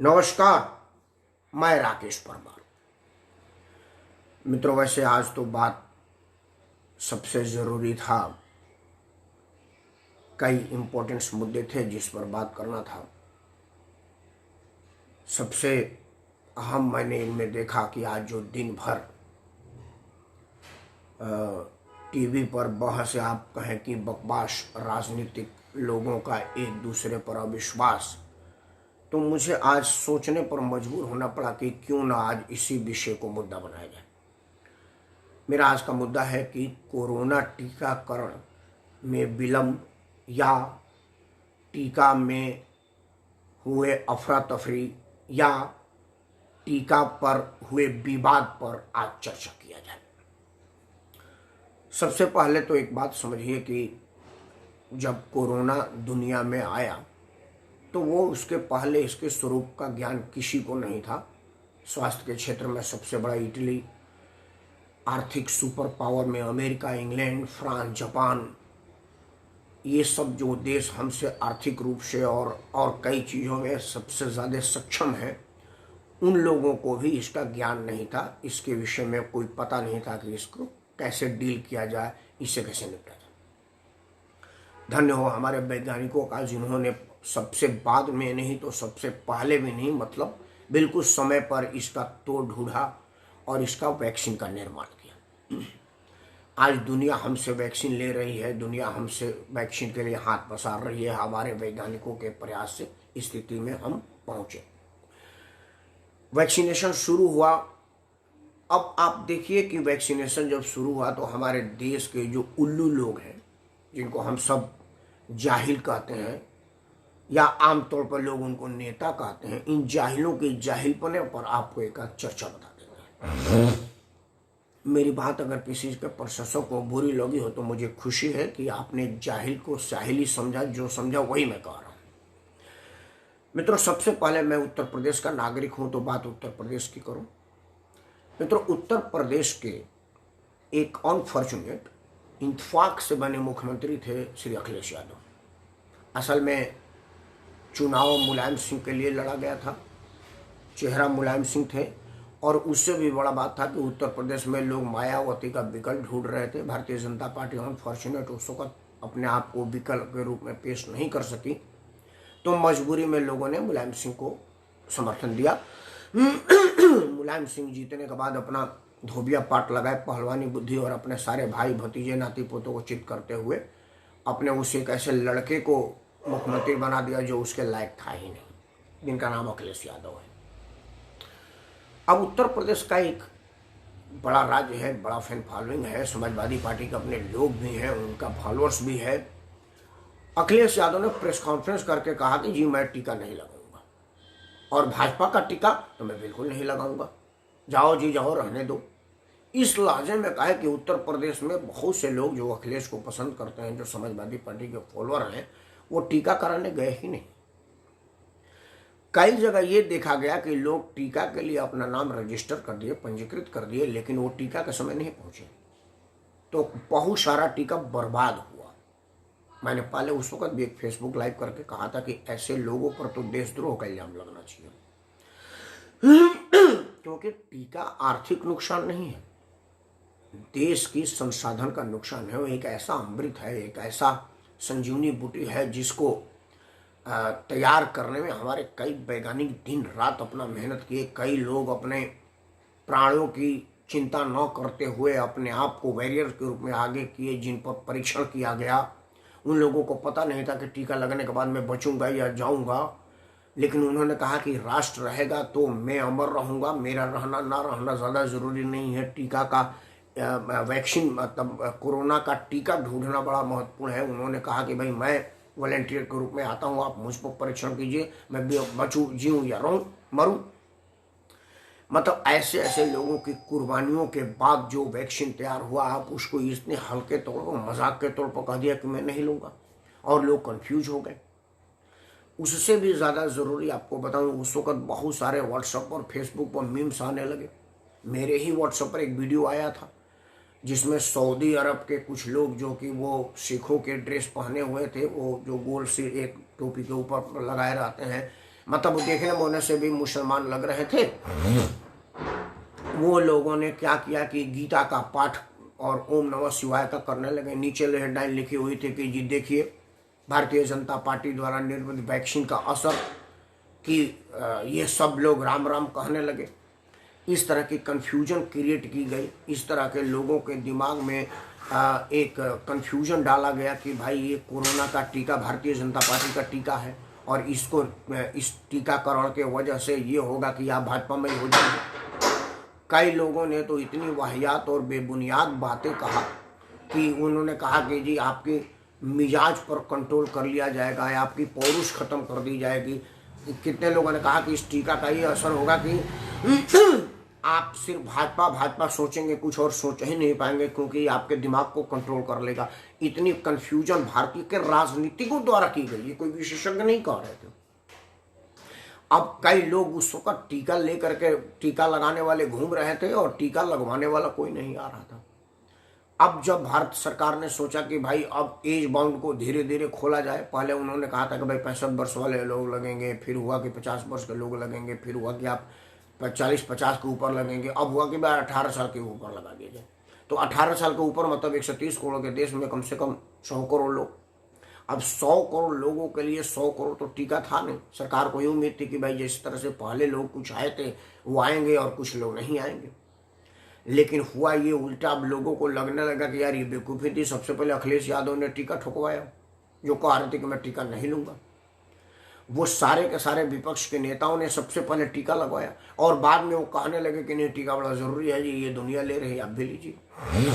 नमस्कार। मैं राकेश परमार। मित्रों, वैसे आज तो बात सबसे ज़रूरी था, कई इम्पोर्टेंट्स मुद्दे थे जिस पर बात करना था। सबसे अहम मैंने इनमें देखा कि आज जो दिन भर टीवी पर बहस या आप कहें कि बकवास, राजनीतिक लोगों का एक दूसरे पर अविश्वास, तो मुझे आज सोचने पर मजबूर होना पड़ा कि क्यों ना आज इसी विषय को मुद्दा बनाया जाए। मेरा आज का मुद्दा है कि कोरोना टीकाकरण में विलंब या टीका में हुए अफरा तफरी या टीका पर हुए विवाद पर आज चर्चा किया जाए। सबसे पहले तो एक बात समझिए कि जब कोरोना दुनिया में आया तो वो उसके पहले इसके स्वरूप का ज्ञान किसी को नहीं था। स्वास्थ्य के क्षेत्र में सबसे बड़ा इटली, आर्थिक सुपर पावर में अमेरिका, इंग्लैंड, फ्रांस, जापान, ये सब जो देश हमसे आर्थिक रूप से और कई चीज़ों में सबसे ज़्यादा सक्षम हैं, उन लोगों को भी इसका ज्ञान नहीं था। इसके विषय में कोई पता नहीं था कि इसको कैसे डील किया जाए, इससे कैसे निपटा जाए। धन्य हो हमारे वैज्ञानिकों का, जिन्होंने सबसे बाद में नहीं तो सबसे पहले भी नहीं, मतलब बिल्कुल समय पर इसका तोड़ ढूंढा और इसका वैक्सीन का निर्माण किया। आज दुनिया हमसे वैक्सीन ले रही है, दुनिया हमसे वैक्सीन के लिए हाथ पसार रही है। हमारे वैज्ञानिकों के प्रयास से इस स्थिति में हम पहुंचे। वैक्सीनेशन शुरू हुआ। अब आप देखिए कि वैक्सीनेशन जब शुरू हुआ तो हमारे देश के जो उल्लू लोग हैं, जिनको हम सब जाहिल कहते हैं या आमतौर पर लोग उनको नेता कहते हैं, इन जाहिलों के जाहिलपने पर आपको एक चर्चा बता देते हैं। मेरी बात अगर किसी के प्रशंसक को बुरी लगी हो तो मुझे खुशी है कि आपने जाहिल को साहिल समझा, जो समझा वही मैं कह रहा हूं। मित्रों, सबसे पहले मैं उत्तर प्रदेश का नागरिक हूं तो बात उत्तर प्रदेश की करूं। मित्रों, उत्तर प्रदेश के एक अनफॉर्चुनेट इंतफाक से बने मुख्यमंत्री थे श्री अखिलेश यादव। असल में चुनाव मुलायम सिंह के लिए लड़ा गया था, चेहरा मुलायम सिंह थे, और उससे भी बड़ा बात था कि उत्तर प्रदेश में लोग मायावती का विकल्प ढूंढ रहे थे। भारतीय जनता पार्टी अनफॉर्चुनेट उस वक्त अपने आप को विकल्प के रूप में पेश नहीं कर सकी, तो मजबूरी में लोगों ने मुलायम सिंह को समर्थन दिया। मुलायम सिंह जीतने के बाद अपना धोबिया पाट लगाए, पहलवानी बुद्धि और अपने सारे भाई भतीजे नाती पोतों को चित करते हुए अपने उस एक ऐसे लड़के को मुख्यमंत्री बना दिया जो उसके लायक था ही नहीं, जिनका नाम अखिलेश यादव है। अब उत्तर प्रदेश का एक बड़ा राज्य है, बड़ा फैन फॉलोइंग है, समाजवादी पार्टी के अपने लोग भी हैं, उनका फॉलोअर्स भी है। अखिलेश यादव ने प्रेस कॉन्फ्रेंस करके कहा कि जी मैं टीका नहीं लगाऊंगा, और भाजपा का टीका तो मैं बिल्कुल नहीं लगाऊंगा, जाओ जी जाओ, रहने दो। इस लहजे में कहा कि उत्तर प्रदेश में बहुत से लोग जो अखिलेश को पसंद करते हैं, जो समाजवादी पार्टी के फॉलोअर हैं, वो टीका कराने गए ही नहीं। कई जगह ये देखा गया कि लोग टीका के लिए अपना नाम रजिस्टर कर दिए, पंजीकृत कर दिए, लेकिन वो टीका के समय नहीं पहुंचे, तो बहुत सारा टीका बर्बाद हुआ। मैंने पहले उस वक्त भी एक फेसबुक लाइव करके कहा था कि ऐसे लोगों पर तो देशद्रोह का इल्जाम लगना चाहिए, क्योंकि टीका आर्थिक नुकसान नहीं है, देश की संसाधन का नुकसान है। वो एक ऐसा अमृत है, एक ऐसा संजीवनी बूटी है जिसको तैयार करने में हमारे कई वैज्ञानिक दिन रात अपना मेहनत किए। कई लोग अपने प्राणों की चिंता न करते हुए अपने आप को वॉरियर के रूप में आगे किए, जिन पर परीक्षण किया गया। उन लोगों को पता नहीं था कि टीका लगने के बाद मैं बचूंगा या जाऊंगा, लेकिन उन्होंने कहा कि राष्ट्र रहेगा तो मैं अमर रहूंगा, मेरा रहना ना रहना ज़्यादा ज़रूरी नहीं है। टीका का वैक्सीन, मतलब कोरोना का टीका ढूंढना बड़ा महत्वपूर्ण है। उन्होंने कहा कि भाई मैं वॉलंटियर के रूप में आता हूँ, आप मुझ पर परीक्षण कीजिए, मैं बचूँ, जीऊँ या रहूँ, मरूँ। मतलब ऐसे ऐसे लोगों की कुर्बानियों के बाद जो वैक्सीन तैयार हुआ, आप उसको इतने हल्के तौर पर, मजाक के तौर पर कह दिया कि मैं नहीं लूँगा, और लोग कंफ्यूज हो गए। उससे भी ज़्यादा ज़रूरी आपको बताऊँ, उस वक्त बहुत सारे व्हाट्सएप और फेसबुक पर मीम्स आने लगे। मेरे ही व्हाट्सएप पर एक वीडियो आया था जिसमें सऊदी अरब के कुछ लोग, जो कि वो सिखों के ड्रेस पहने हुए थे, वो जो गोल से एक टोपी के ऊपर लगाए रहते हैं, मतलब देखने में से भी मुसलमान लग रहे थे। वो लोगों ने क्या किया कि गीता का पाठ और ओम नमः शिवाय का करने लगे। नीचे हेडलाइन लिखी हुई थी कि जी देखिए भारतीय जनता पार्टी द्वारा निर्मित वैक्सीन का असर, कि ये सब लोग राम राम कहने लगे। इस तरह की कन्फ्यूजन क्रिएट की गई। इस तरह के लोगों के दिमाग में एक कन्फ्यूजन डाला गया कि भाई ये कोरोना का टीका भारतीय जनता पार्टी का टीका है और इसको इस टीकाकरण के वजह से ये होगा कि आप भाजपा में हो जाएंगे। कई लोगों ने तो इतनी वाहियात और बेबुनियाद बातें कहा कि उन्होंने कहा कि जी आपके मिजाज पर कंट्रोल कर लिया जाएगा या आपकी पौरुष खत्म कर दी जाएगी। कितने लोगों ने कहा कि इस टीका का ये असर होगा कि आप सिर्फ भाजपा भाजपा सोचेंगे, कुछ और सोच ही नहीं पाएंगे, क्योंकि आपके दिमाग को कंट्रोल कर लेगा। इतनी कंफ्यूजन भारतीय के राजनीतिकों द्वारा की गई, ये कोई विशेषज्ञ नहीं कह रहे थे। अब कई लोग उस वक्त टीका लेकर के, टीका लगाने वाले घूम रहे थे और टीका लगवाने वाला कोई नहीं आ रहा था। अब जब भारत सरकार ने सोचा कि भाई अब एज बाउंड को धीरे धीरे खोला जाए, पहले उन्होंने कहा था कि भाई 65 वर्ष वाले लोग लगेंगे, फिर हुआ कि 50 वर्ष के लोग लगेंगे, फिर हुआ कि आप 40-50 के ऊपर लगेंगे, अब हुआ कि भाई 18 साल के ऊपर लगा दीजिए। तो 18 साल के ऊपर मतलब 130 करोड़ के देश में कम से कम 100 करोड़ लोग। अब 100 करोड़ लोगों के लिए 100 करोड़ तो टीका था नहीं। सरकार को ये उम्मीद थी कि भाई जिस तरह से पहले लोग कुछ आए थे वो आएंगे और कुछ लोग नहीं आएंगे। लेकिन हुआ ये उल्टा। अब लोगों को लगने लगा कि यार ये बेवकूफ़ी थी। सबसे पहले अखिलेश यादव ने टीका ठुकवाया, जो कह रहे थे कि मैं टीका नहीं लूंगा। वो सारे के सारे विपक्ष के नेताओं ने सबसे पहले टीका लगवाया और बाद में वो कहने लगे कि नहीं टीका बड़ा जरूरी है जी, ये दुनिया ले रही है, आप भी लीजिए।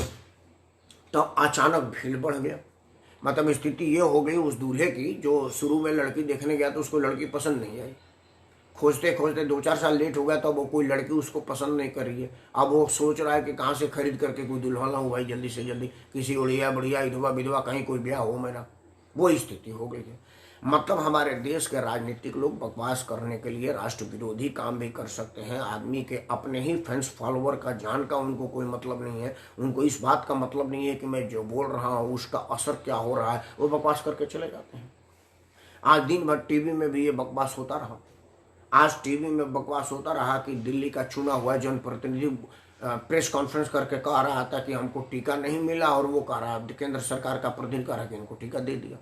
तो अचानक भीड़ बढ़ गया। मतलब स्थिति ये हो गई उस दूल्हे की जो शुरू में लड़की देखने गया तो उसको लड़की पसंद नहीं आई। खोजते खोजते 2-4 साल लेट हो गया तो वो कोई लड़की उसको पसंद नहीं कर रही है। अब वो सोच रहा है कि कहाँ से खरीद करके कोई दुल्हन लाऊं भाई, जल्दी से जल्दी किसी उड़िया बढ़िया विधवा विधवा कहीं कोई ब्याह हो मेरा। वो स्थिति हो गई है। मतलब हमारे देश के राजनीतिक लोग बकवास करने के लिए राष्ट्र विरोधी काम भी कर सकते हैं। आदमी के अपने ही फैंस फॉलोअर का जान का उनको कोई मतलब नहीं है। उनको इस बात का मतलब नहीं है कि मैं जो बोल रहा हूँ उसका असर क्या हो रहा है। वो बकवास करके चले जाते हैं। आज दिन भर टीवी में भी ये बकवास होता रहा। आज टीवी में बकवास होता रहा कि दिल्ली का चुना हुआ जनप्रतिनिधि प्रेस कॉन्फ्रेंस करके कह रहा था कि हमको टीका नहीं मिला और वो कह रहा केंद्र सरकार का प्रतिनिधि कह रहा कि इनको टीका दे दिया।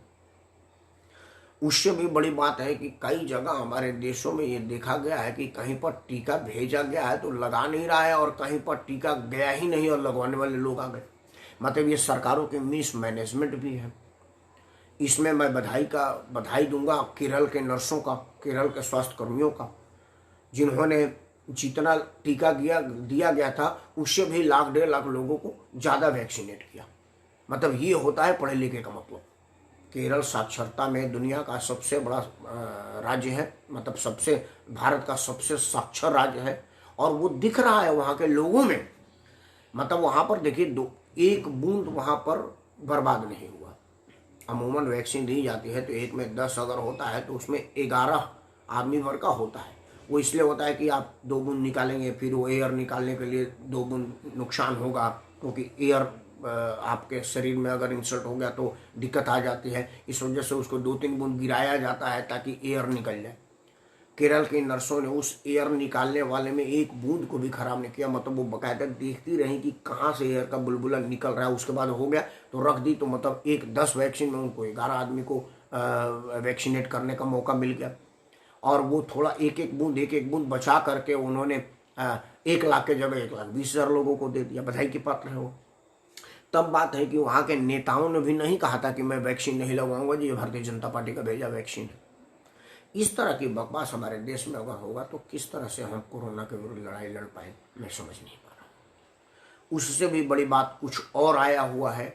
उससे भी बड़ी बात है कि कई जगह हमारे देशों में ये देखा गया है कि कहीं पर टीका भेजा गया है तो लगा नहीं रहा है और कहीं पर टीका गया ही नहीं और लगवाने वाले लोग आ गए। मतलब ये सरकारों के मिसमैनेजमेंट भी है। इसमें मैं बधाई दूंगा केरल के नर्सों का, केरल के स्वास्थ्य कर्मियों का, जिन्होंने जितना टीका दिया गया था उससे भी 1.5 लाख लोगों को ज़्यादा वैक्सीनेट किया। मतलब ये होता है पढ़े लिखे का मतलब। केरल साक्षरता में दुनिया का सबसे बड़ा राज्य है, मतलब सबसे भारत का सबसे साक्षर राज्य है और वो दिख रहा है वहाँ के लोगों में। मतलब वहाँ पर देखिए एक बूंद वहाँ पर बर्बाद नहीं हुआ। अमूमन वैक्सीन दी जाती है तो 1 में 10 अगर होता है तो उसमें 11 आदमी भर का होता है। वो इसलिए होता है कि आप 2 बूंद निकालेंगे, फिर वो एयर निकालने के लिए 2 बूंद नुकसान होगा, क्योंकि एयर आपके शरीर में अगर इंसर्ट हो गया तो दिक्कत आ जाती है। इस वजह से उसको 2-3 बूंद गिराया जाता है ताकि एयर निकल जाए। केरल की नर्सों ने उस एयर निकालने वाले में 1 बूंद को भी खराब नहीं किया। मतलब वो बाकायदा देखती रही कि कहाँ से एयर का बुलबुला निकल रहा है, उसके बाद हो गया तो रख दी। तो मतलब 10 वैक्सीन में उनको 11 आदमी को वैक्सीनेट करने का मौका मिल गया और वो थोड़ा एक एक बूंद बचा करके उन्होंने 1 लाख के जगह 1,20,000 लोगों को दे दिया। बधाई की पात्र है वो। तब बात है कि वहाँ के नेताओं ने भी नहीं कहा था कि मैं वैक्सीन नहीं लगवाऊंगा जी, ये भारतीय जनता पार्टी का भेजा वैक्सीन है। इस तरह की बकवास हमारे देश में अगर होगा तो किस तरह से हम कोरोना के विरुद्ध लड़ाई लड़ पाए, मैं समझ नहीं पा रहा। उससे भी बड़ी बात कुछ और आया हुआ है।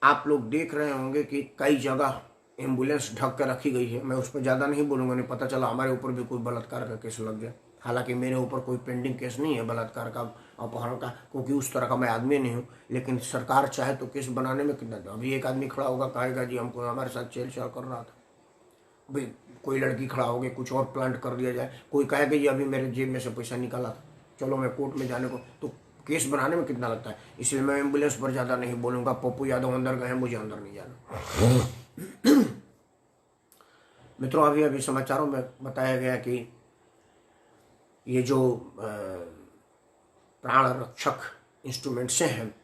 आप लोग देख रहे होंगे कि कई जगह एम्बुलेंस ढक कर रखी गई है। मैं उस पर ज़्यादा नहीं बोलूँगा, नहीं पता चला हमारे ऊपर भी कोई बलात्कार का केस लग गया। हालांकि मेरे ऊपर कोई पेंडिंग केस नहीं है बलात्कार का, अपहरण का, क्योंकि उस तरह का मैं आदमी नहीं हूँ। लेकिन सरकार चाहे तो केस बनाने में कितना, अभी एक आदमी खड़ा होगा कहेगा जी हमको हमारे साथ छेड़छाड़ कर रहा था। भाई कोई लड़की खड़ा हो गई, कुछ और प्लांट कर दिया जाए, कोई कहेगा जी अभी मेरे जेब में से पैसा निकाला था, चलो मैं कोर्ट में जाने को, तो केस बनाने में कितना लगता है। इसलिए मैं एम्बुलेंस पर ज़्यादा नहीं बोलूँगा। पप्पू यादव अंदर गए, मुझे अंदर नहीं जाना। मित्रों, अभी अभी समाचारों में बताया गया कि ये जो प्राण रक्षक इंस्ट्रूमेंट्स हैं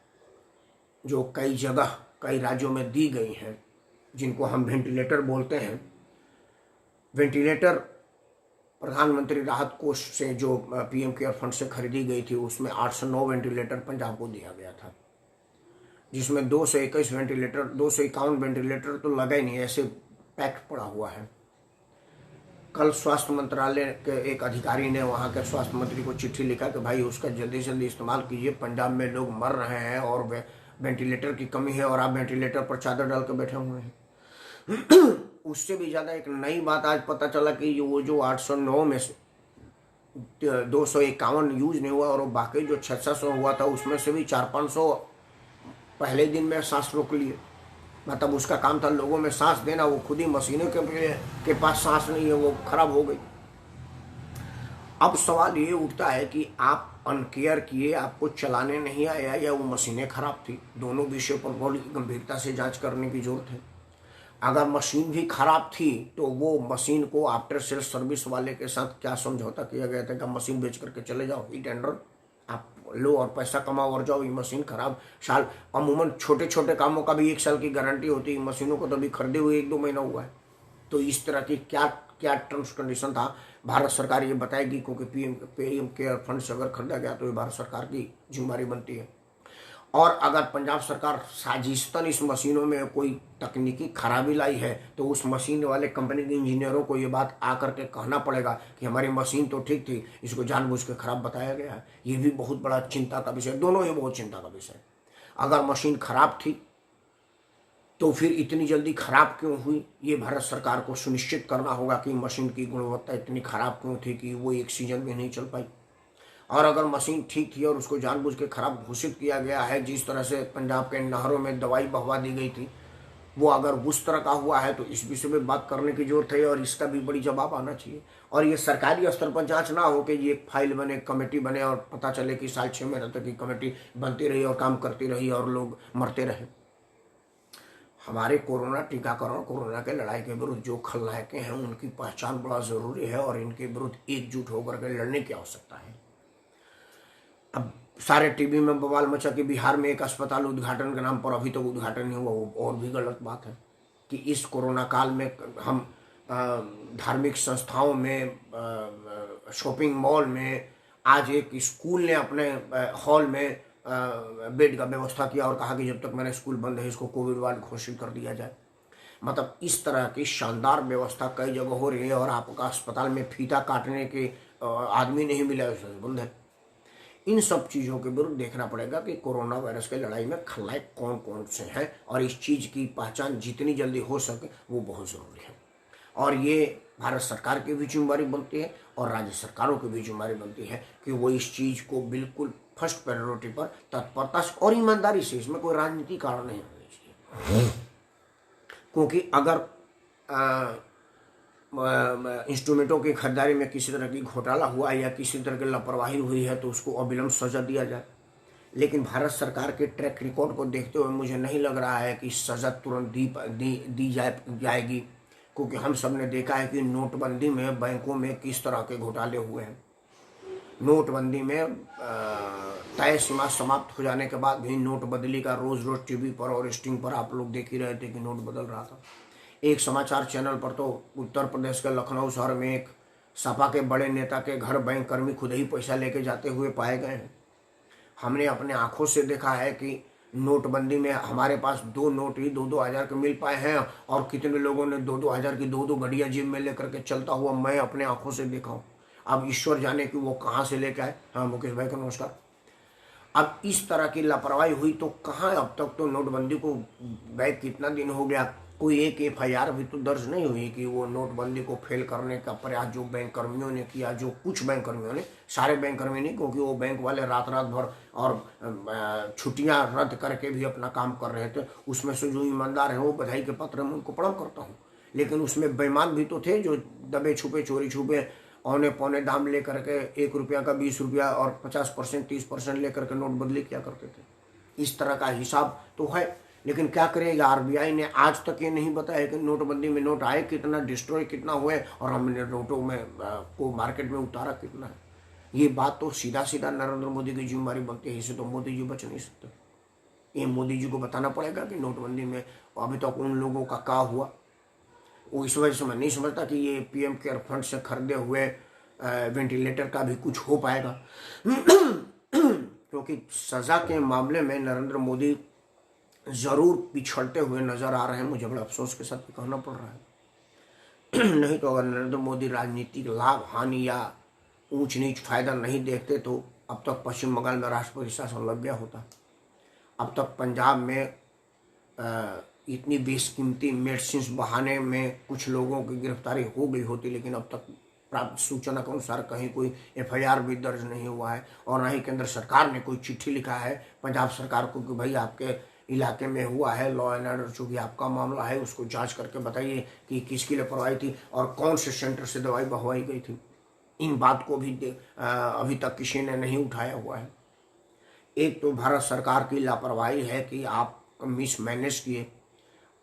जो कई जगह कई राज्यों में दी गई हैं, जिनको हम वेंटिलेटर बोलते हैं, वेंटिलेटर प्रधानमंत्री राहत कोष से जो पीएम केयर फंड से खरीदी गई थी, उसमें 809 वेंटिलेटर पंजाब को दिया गया था, जिसमें 221 वेंटिलेटर 251 वेंटिलेटर तो लगा ही नहीं, ऐसे पैक्ट पड़ा हुआ है। कल स्वास्थ्य मंत्रालय के एक अधिकारी ने वहाँ के स्वास्थ्य मंत्री को चिट्ठी लिखा कि भाई उसका जल्दी से जल्दी इस्तेमाल कीजिए, पंजाब में लोग मर रहे हैं और वेंटिलेटर की कमी है और आप वेंटिलेटर पर चादर डाल कर बैठे हुए हैं। उससे भी ज़्यादा एक नई बात आज पता चला कि वो जो 809 में से 251 यूज नहीं हुआ और बाकी जो 600 हुआ था उसमें से भी 400-500 पहले दिन में सांस रोक लिए। मतलब उसका काम था लोगों में सांस देना, वो खुद ही मशीनों के पास सांस नहीं है, वो खराब हो गई। अब सवाल ये उठता है कि आप अनकेयर किए, आपको चलाने नहीं आया या वो मशीनें खराब थी। दोनों विषयों पर बहुत गंभीरता से जांच करने की जरूरत है। अगर मशीन भी खराब थी तो वो मशीन को आफ्टर सेल सर्विस वाले के साथ क्या समझौता किया गया था कि मशीन बेच करके चले जाओ, हिट एंड रन, आप लो और पैसा कमाओ और जाओ। ये मशीन खराब साल, अमूमन छोटे छोटे कामों का भी 1 साल की गारंटी होती है, मशीनों को तो अभी खरीदे हुए 1-2 महीना हुआ है। तो इस तरह की क्या क्या टर्म्स कंडीशन था, भारत सरकार ये बताएगी, क्योंकि पीएम केयर फंड से अगर खरीदा गया तो ये भारत सरकार की जिम्मेदारी बनती है। और अगर पंजाब सरकार साजिशतन इस मशीनों में कोई तकनीकी खराबी लाई है तो उस मशीन वाले कंपनी के इंजीनियरों को ये बात आकर के कहना पड़ेगा कि हमारी मशीन तो ठीक थी, इसको जानबूझ के खराब बताया गया है। ये भी बहुत बड़ा चिंता का विषय, दोनों ही बहुत चिंता का विषय। अगर मशीन खराब थी तो फिर इतनी जल्दी खराब क्यों हुई, ये भारत सरकार को सुनिश्चित करना होगा कि मशीन की गुणवत्ता इतनी खराब क्यों थी कि वो 1 सीजन में नहीं चल पाई। और अगर मशीन ठीक थी और उसको जानबूझ के खराब घोषित किया गया है, जिस तरह से पंजाब के नहरों में दवाई बहवा दी गई थी, वो अगर उस तरह का हुआ है तो इस विषय में बात करने की जरूरत है और इसका भी बड़ी जवाब आना चाहिए। और ये सरकारी स्तर पर जांच ना हो कि ये फाइल बने, कमेटी बने और पता चले कि साल 6 महीने तक की कमेटी बनती रही और काम करती रही और लोग मरते रहे। हमारे कोरोना टीकाकरण, कोरोना के लड़ाई के विरुद्ध जो खलनायकें हैं उनकी पहचान बड़ा जरूरी है और इनके विरुद्ध एकजुट होकर के लड़ने की आवश्यकता है। अब सारे टीवी में बवाल मचा कि बिहार में एक अस्पताल उद्घाटन के नाम पर अभी तक उद्घाटन नहीं हुआ, वो और भी गलत बात है कि इस कोरोना काल में हम धार्मिक संस्थाओं में, शॉपिंग मॉल में, आज एक स्कूल ने अपने हॉल में बेड का व्यवस्था किया और कहा कि जब तक मेरा स्कूल बंद है इसको कोविड वार्ड घोषित कर दिया जाए। मतलब इस तरह की शानदार व्यवस्था कई जगह हो रही है और आपका अस्पताल में फीता काटने के आदमी नहीं मिला, बंद है। इन सब चीज़ों के विरुद्ध देखना पड़ेगा कि कोरोना वायरस की लड़ाई में खलनायक कौन कौन से हैं और इस चीज़ की पहचान जितनी जल्दी हो सके वो बहुत ज़रूरी है। और ये भारत सरकार की भी जिम्मेदारी बनती है और राज्य सरकारों की भी जिम्मेदारी बनती है कि वो इस चीज़ को बिल्कुल फर्स्ट प्रायोरिटी पर तत्परता से और ईमानदारी से, इसमें कोई राजनीति कारण नहीं होनी चाहिए। क्योंकि अगर इंस्ट्रूमेंटों की खरीदारी में किसी तरह की घोटाला हुआ या किसी तरह की लापरवाही हुई है तो उसको अविलंब सजा दिया जाए। लेकिन भारत सरकार के ट्रैक रिकॉर्ड को देखते हुए मुझे नहीं लग रहा है कि सजा तुरंत दी जाएगी, क्योंकि हम सब ने देखा है कि नोटबंदी में बैंकों में किस तरह के घोटाले हुए हैं। नोटबंदी में तय सीमा समाप्त हो जाने के बाद भी नोट बदली का रोज रोज टीवी पर और स्टिंग पर आप लोग देख ही रहे थे कि नोट बदल रहा था। एक समाचार चैनल पर तो उत्तर प्रदेश के लखनऊ शहर में एक सपा के बड़े नेता के घर बैंक कर्मी खुद ही पैसा लेके जाते हुए पाए गए हैं। हमने अपने आंखों से देखा है कि नोटबंदी में हमारे पास 2 नोट ही 2-2 हज़ार के मिल पाए हैं और कितने लोगों ने 2-2 हज़ार की 2-2 घड़ियाँ जेब में लेकर के चलता हुआ मैं अपने आंखों से देखा हूँ। अब ईश्वर जाने कि वो कहाँ से लेके आए। हाँ मुकेश भाई का नमस्कार। अब इस तरह की लापरवाही हुई तो कहाँ, अब तक तो नोटबंदी को गए कितना दिन हो गया, कोई एक FIR भी तो दर्ज नहीं हुई कि वो नोटबंदी को फेल करने का प्रयास जो बैंक कर्मियों ने किया, जो कुछ बैंक कर्मियों ने, सारे बैंक कर्मी नहीं, क्योंकि वो बैंक वाले रात भर और छुट्टियां रद्द करके भी अपना काम कर रहे थे। उसमें से जो ईमानदार है वो बधाई के पत्र में उनको प्रणाम करता हूँ। लेकिन उसमें बेईमान भी तो थे जो दबे छुपे, चोरी छुपे, औने पौने दाम लेकर के 1 रुपया का 20 रुपया और 50%, 30% लेकर के नोट बदली किया करते थे। इस तरह का हिसाब तो है, लेकिन क्या करेगा, आरबीआई ने आज तक ये नहीं बताया कि नोटबंदी में नोट आए कितना, डिस्ट्रॉय कितना हुए और हमने नोटों में को मार्केट में उतारा कितना है। ये बात तो सीधा सीधा नरेंद्र मोदी की जिम्मेदारी बनती है, इससे तो मोदी जी बच नहीं सकते। ये मोदी जी को बताना पड़ेगा कि नोटबंदी में अभी तक उन लोगों का क्या हुआ। वो इस वजह से मैं नहीं समझता कि ये पीएम केयर फंड से खरीदे हुए वेंटिलेटर का भी कुछ हो पाएगा क्योंकि सजा के मामले में नरेंद्र मोदी जरूर पिछड़ते हुए नजर आ रहे हैं। मुझे बड़ा अफसोस के साथ कहना पड़ रहा है नहीं तो अगर नरेंद्र मोदी राजनीतिक लाभ हानि या ऊंच नीच फायदा नहीं देखते तो अब तक पश्चिम बंगाल में राष्ट्रपति शासन लग गया होता। अब तक पंजाब में इतनी बेशकीमती मेडिसिन बहाने में कुछ लोगों की गिरफ्तारी हो गई होती, लेकिन अब तक प्राप्त सूचना के अनुसार कहीं कोई एफआईआर भी दर्ज नहीं हुआ है और ना ही केंद्र सरकार ने कोई चिट्ठी लिखा है पंजाब सरकार को कि भाई आपके इलाके में हुआ है लॉ एंड ऑर्डर, चूँकि आपका मामला है उसको जांच करके बताइए कि किसकी लापरवाही थी और कौन से सेंटर से दवाई बहवाई गई थी। इन बात को भी अभी तक किसी ने नहीं उठाया हुआ है। एक तो भारत सरकार की लापरवाही है कि आप मिसमैनेज किए,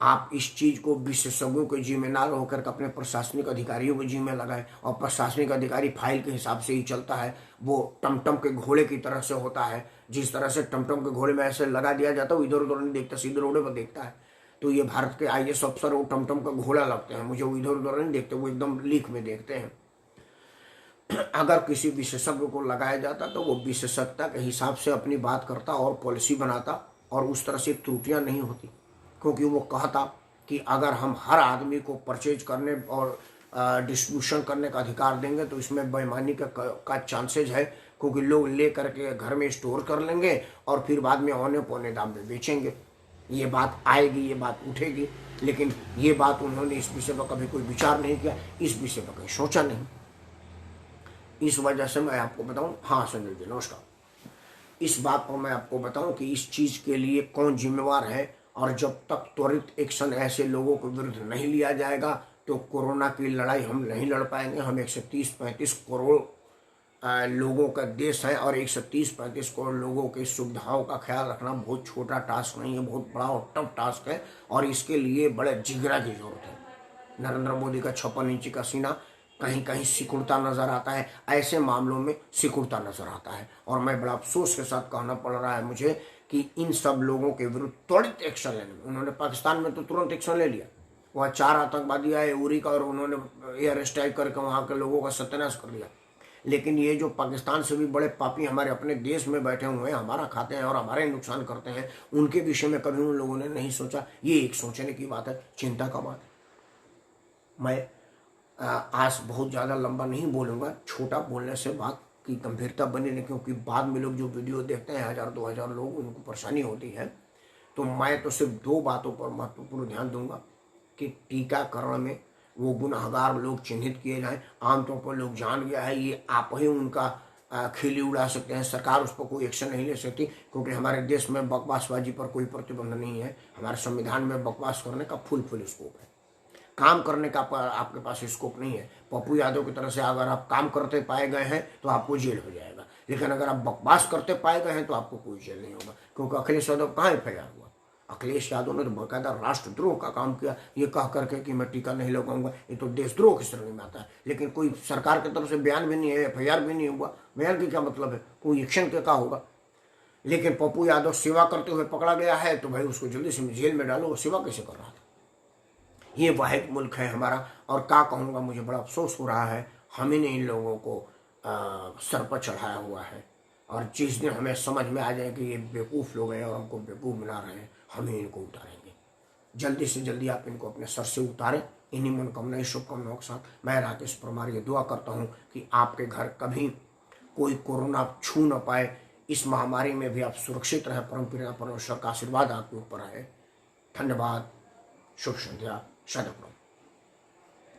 आप इस चीज़ को विशेषज्ञों के जिम्मे ना होकर के अपने प्रशासनिक अधिकारियों के जिम्मे लगाए और प्रशासनिक अधिकारी फाइल के हिसाब से ही चलता है। वो टमटम के घोड़े की तरह से होता है, जिस तरह से टमटम के घोड़े में ऐसे लगा दिया जाता है वो इधर उधर नहीं देखता, सीधे रोडे पर देखता है। तो ये भारत के आईएएस अफसर वो टमटम का घोड़ा लगते हैं, मुझे वो इधर उधर नहीं देखते, वो एकदम लीक में देखते हैं। अगर किसी विशेषज्ञ को लगाया जाता तो वो विशेषज्ञता के हिसाब से अपनी बात करता और पॉलिसी बनाता और उस तरह से त्रुटियां नहीं होती, क्योंकि वो कहता कि अगर हम हर आदमी को परचेज करने और डिस्ट्रीब्यूशन करने का अधिकार देंगे तो इसमें बेईमानी का चांसेज है, क्योंकि लोग ले करके घर में स्टोर कर लेंगे और फिर बाद में औने पौने दाम में बेचेंगे। ये बात आएगी, ये बात उठेगी, लेकिन ये बात उन्होंने इस विषय पर कभी कोई विचार नहीं किया, इस विषय पर कहीं सोचा नहीं। इस वजह से मैं आपको बताऊं, हाँ संजय जी नमस्कार, इस बात पर मैं आपको बताऊं कि इस चीज़ के लिए कौन जिम्मेवार है और जब तक त्वरित एक्शन ऐसे लोगों के विरुद्ध नहीं लिया जाएगा तो कोरोना की लड़ाई हम नहीं लड़ पाएंगे। हम 130-135 करोड़ लोगों का देश है और 130-135 करोड़ लोगों की सुविधाओं का ख्याल रखना बहुत छोटा टास्क नहीं है, बहुत बड़ा और टफ टास्क है और इसके लिए बड़े जिगरा की जरूरत है। नरेंद्र मोदी का 56 इंची का सीना कहीं कहीं सिकुड़ता नजर आता है, ऐसे मामलों में सिकुड़ता नजर आता है और मैं बड़ा अफसोस के साथ कहना पड़ रहा है मुझे कि इन सब लोगों के विरुद्ध त्वरित एक्शन लेने में, उन्होंने पाकिस्तान में तो तुरंत एक्शन ले लिया, वहाँ 4 आतंकवादी आए उरी का और उन्होंने एयर स्ट्राइक करके वहाँ के लोगों का सत्यानाश कर दिया। लेकिन ये जो पाकिस्तान से भी बड़े पापी हमारे अपने देश में बैठे हुए हैं, हमारा खाते हैं और हमारे नुकसान करते हैं, उनके विषय में कभी उन लोगों ने नहीं सोचा। ये एक सोचने की बात है, चिंता का बात है। मैं आज बहुत ज़्यादा लंबा नहीं बोलूँगा, छोटा बोलने से बात की गंभीरता बनी नहीं, क्योंकि बाद में लोग जो वीडियो देखते हैं 1000-2000 लोग, उनको परेशानी होती है। तो मैं तो सिर्फ 2 बातों पर महत्वपूर्ण ध्यान दूंगा कि टीकाकरण में वो गुनहगार लोग चिन्हित किए जाएं। आमतौर पर लोग जान गया है ये आप ही उनका खिल्ली उड़ा सकते हैं, सरकार उस पर कोई एक्शन नहीं ले सकती, क्योंकि हमारे देश में बकवासबाजी पर कोई प्रतिबंध नहीं है। हमारे संविधान में बकवास करने का फुल स्कोप है, काम करने का आपके पास स्कोप नहीं है। पप्पू यादव की तरह से अगर आप काम करते पाए गए हैं तो आपको जेल हो जाएगा, लेकिन अगर आप बकवास करते पाए गए हैं तो आपको कोई जेल नहीं होगा, क्योंकि अखिलेश यादव कहाँ एफआईआर हुआ। अखिलेश यादव ने तो बाकायदा राष्ट्रद्रोह का काम किया, ये कह करके कि मैं टीका नहीं लगाऊंगा, ये तो देशद्रोह की श्रेणी में आता है। लेकिन कोई सरकार की तरफ से बयान भी नहीं है, एफआईआर भी नहीं हुआ, बयान की क्या मतलब है, कोई एक्शन क्या होगा। लेकिन पप्पू यादव सेवा करते हुए पकड़ा गया है तो भाई उसको जल्दी से जेल में डालो, वो सेवा कैसे कर रहा था। ये वाहिद मुल्क है हमारा, और क्या कहूँगा, मुझे बड़ा अफसोस हो रहा है हमें ने इन लोगों को सर पर चढ़ाया हुआ है, और जिस दिन हमें समझ में आ जाए कि ये बेवकूफ़ लोग हैं और हमको बेवकूफ़ बना रहे हैं, हम ही इनको उतारेंगे। जल्दी से जल्दी आप इनको अपने सर से उतारें। इन्हीं मनोकामनाएं शुभकामनाओं के साथ मैं राकेश परमार ये दुआ करता हूँ कि आपके घर कभी कोई कोरोना छू न पाए, इस महामारी में भी आप सुरक्षित रहें, परमपिता परमेश्वर का आशीर्वाद आपके ऊपर है। धन्यवाद, शुभ संध्या, सदप्रभु।